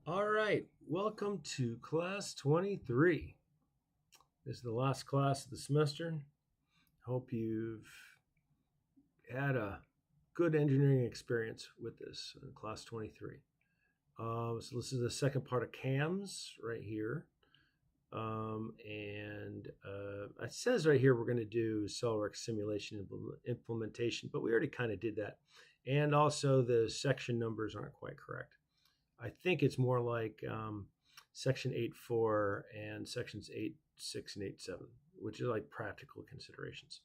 All right, welcome to class 23. This is the last class of the semester. Hope you've had a good engineering experience with this class 23. So this is the second part of CAMS right here. It says right here we're going to do SolidWorks simulation implementation, but we already kind of did that. And also the section numbers aren't quite correct. I think it's more like section 8.4 and sections 8.6 and 8.7, which is like practical considerations.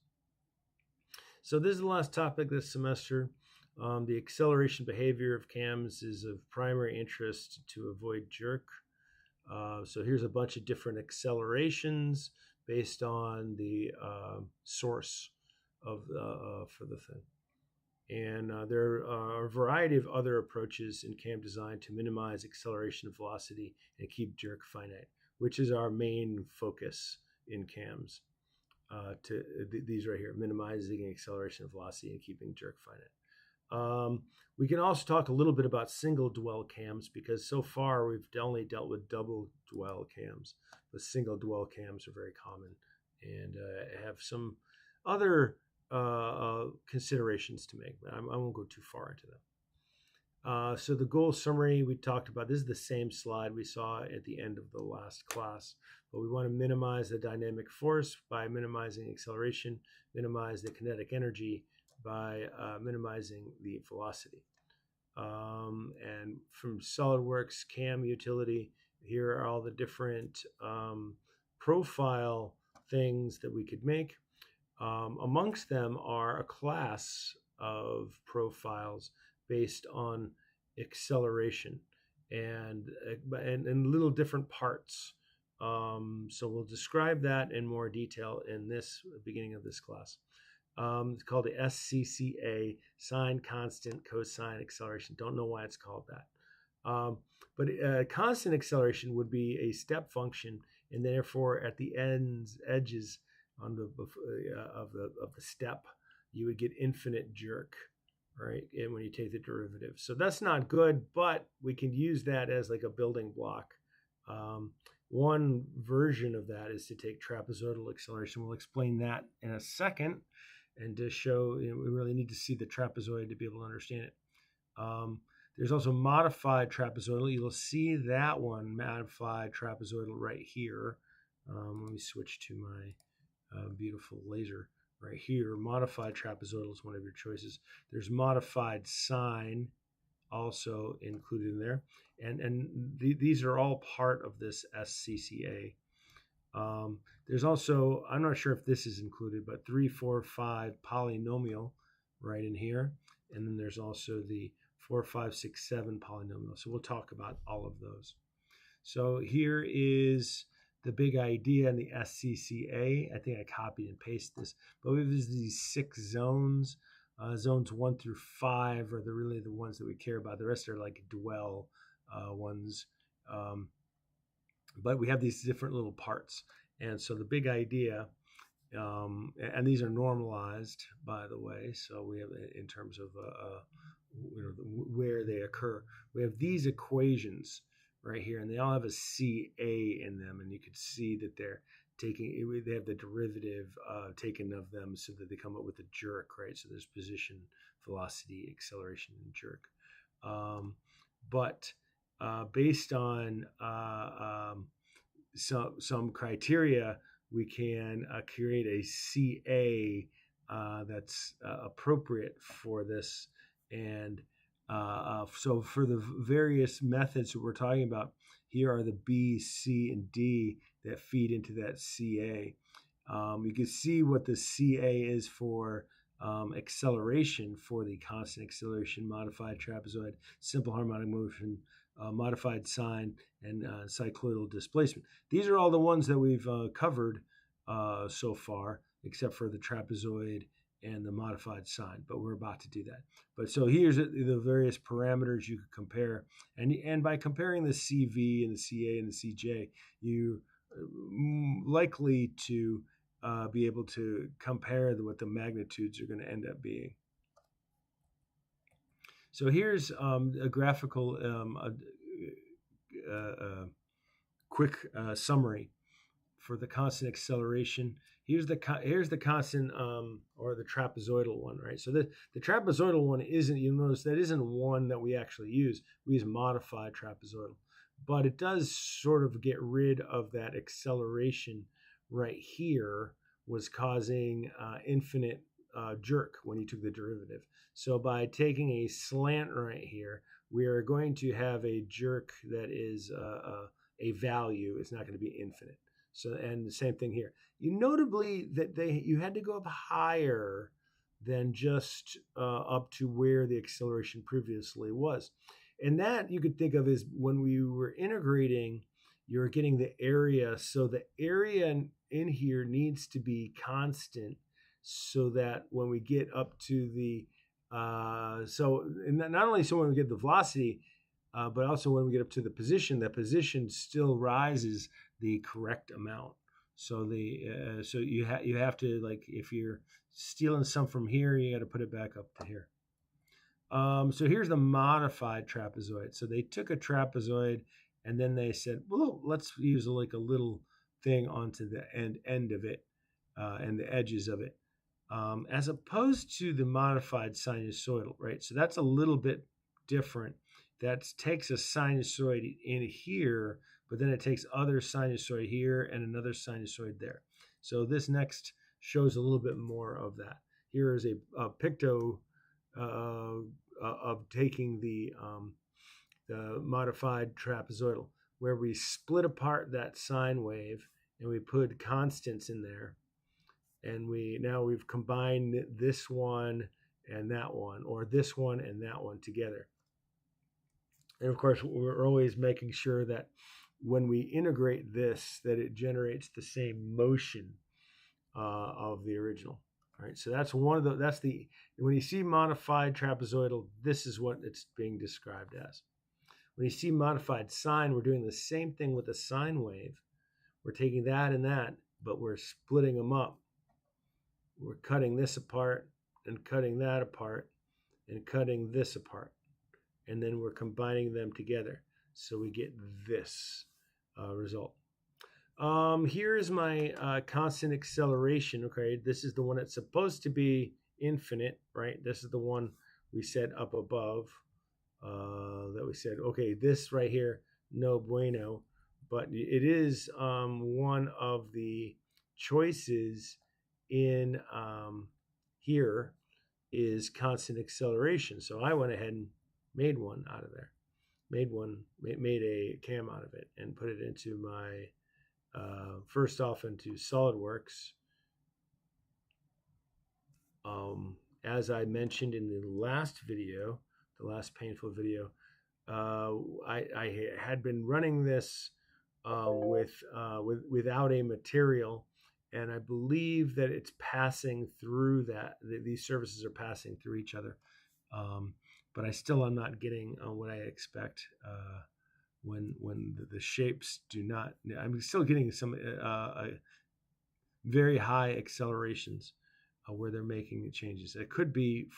So this is the last topic this semester. The acceleration behavior of CAMs is of primary interest to avoid jerk. So here's a bunch of different accelerations based on the source of for the thing. And there are a variety of other approaches in CAM design to minimize acceleration of velocity and keep jerk finite, which is our main focus in CAMs. These right here, minimizing acceleration of velocity and keeping jerk finite. We can also talk a little bit about single dwell CAMs because so far we've only dealt with double dwell CAMs, but single dwell CAMs are very common and have some other considerations to make. I won't go too far into them. So the goal summary we talked about, this is the same slide we saw at the end of the last class, but we want to minimize the dynamic force by minimizing acceleration, minimize the kinetic energy by minimizing the velocity. And from SolidWorks CAM utility, here are all the different profile things that we could make. Amongst them are a class of profiles based on acceleration and little different parts. So we'll describe that in more detail in this beginning of this class. It's called the SCCA, sine constant cosine acceleration. Don't know why it's called that. But constant acceleration would be a step function, and therefore at the edges on the of the step, you would get infinite jerk, right? And when you take the derivative, so that's not good, but we can use that as like a building block. One version of that is to take trapezoidal acceleration. We'll explain that in a second, and to show we really need to see the trapezoid to be able to understand it. There's also modified trapezoidal. You'll see that one, modified trapezoidal, right here. Let me switch to my beautiful laser right here. Modified trapezoidal is one of your choices. There's modified sine also included in there. And these are all part of this SCCA. There's also, I'm not sure if this is included, but 3, 4, 5 polynomial right in here. And then there's also the 4, 5, 6, 7 polynomial. So we'll talk about all of those. So here is the big idea in the SCCA. I think I copied and pasted this, but we have these 6 zones. Zones 1 through 5 are really the ones that we care about. The rest are like dwell ones. But we have these different little parts. And so the big idea, and these are normalized, by the way. So we have, in terms of where they occur, we have these equations right here, and they all have a CA in them, and you could see that they have the derivative taken of them so that they come up with a jerk, right? So there's position, velocity, acceleration, and jerk. But based on some criteria, we can create a CA that's appropriate for this. And so for the various methods that we're talking about, here are the B, C, and D that feed into that CA. You can see what the CA is for acceleration for the constant acceleration, modified trapezoid, simple harmonic motion, modified sine, and cycloidal displacement. These are all the ones that we've covered so far, except for the trapezoid and the modified sine, but we're about to do that. But so here's the various parameters you could compare. And by comparing the CV and the CA and the CJ, you're likely to be able to compare what the magnitudes are going to end up being. So here's a graphical quick summary for the constant acceleration. Here's the constant or the trapezoidal one, right? So the trapezoidal one isn't, you notice that isn't one that we actually use. We use modified trapezoidal, but it does sort of get rid of that acceleration right here, was causing infinite jerk when you took the derivative. So by taking a slant right here, we are going to have a jerk that is a value. It's not going to be infinite. So, and the same thing here. You notably that you had to go up higher than just up to where the acceleration previously was. And that you could think of as when we were integrating, you're getting the area. So the area in here needs to be constant, so that when we get up to the so not only so when we get the velocity, but also when we get up to the position, that position still rises the correct amount. So so you have to, like, if you're stealing some from here, you got to put it back up to here. So here's the modified trapezoid. So they took a trapezoid and then they said, well, let's use like a little thing onto the end of it and the edges of it, as opposed to the modified sinusoidal, right? So that's a little bit different. That takes a sinusoid in here, but then it takes other sinusoid here and another sinusoid there. So this next shows a little bit more of that. Here is a picto of taking the modified trapezoidal, where we split apart that sine wave and we put constants in there, and we've combined this one and that one, or this one and that one together. And of course, we're always making sure that when we integrate this, that it generates the same motion of the original. All right, so that's when you see modified trapezoidal, this is what it's being described as. When you see modified sine, we're doing the same thing with the sine wave. We're taking that and that, but we're splitting them up. We're cutting this apart and cutting that apart and cutting this apart. And then we're combining them together. So we get this result. Here's my constant acceleration. Okay, this is the one that's supposed to be infinite, right? This is the one we set up above that we said, okay, this right here, no bueno. But it is one of the choices in here is constant acceleration. So I went ahead and made one out of there, made a cam out of it and put it into my, first off into SolidWorks. As I mentioned in the last video, the last painful video, I had been running this without a material, and I believe that it's passing through that. These surfaces are passing through each other. But I still am not getting what I expect when the shapes do not. I'm still getting some very high accelerations where they're making the changes. It could be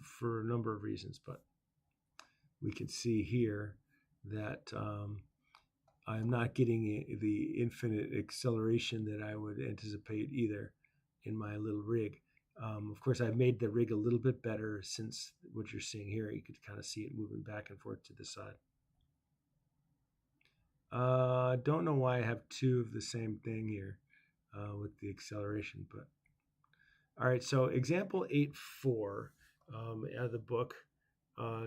for a number of reasons, but we can see here that I'm not getting the infinite acceleration that I would anticipate either in my little rig. Of course, I've made the rig a little bit better since what you're seeing here. You could kind of see it moving back and forth to the side. Don't know why I have two of the same thing here with the acceleration, but all right. So example 8.4 out of the book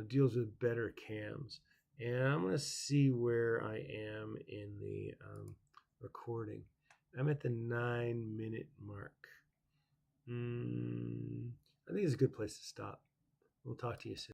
deals with better cams, and I'm going to see where I am in the recording. I'm at the 9-minute mark. I think it's a good place to stop. We'll talk to you soon.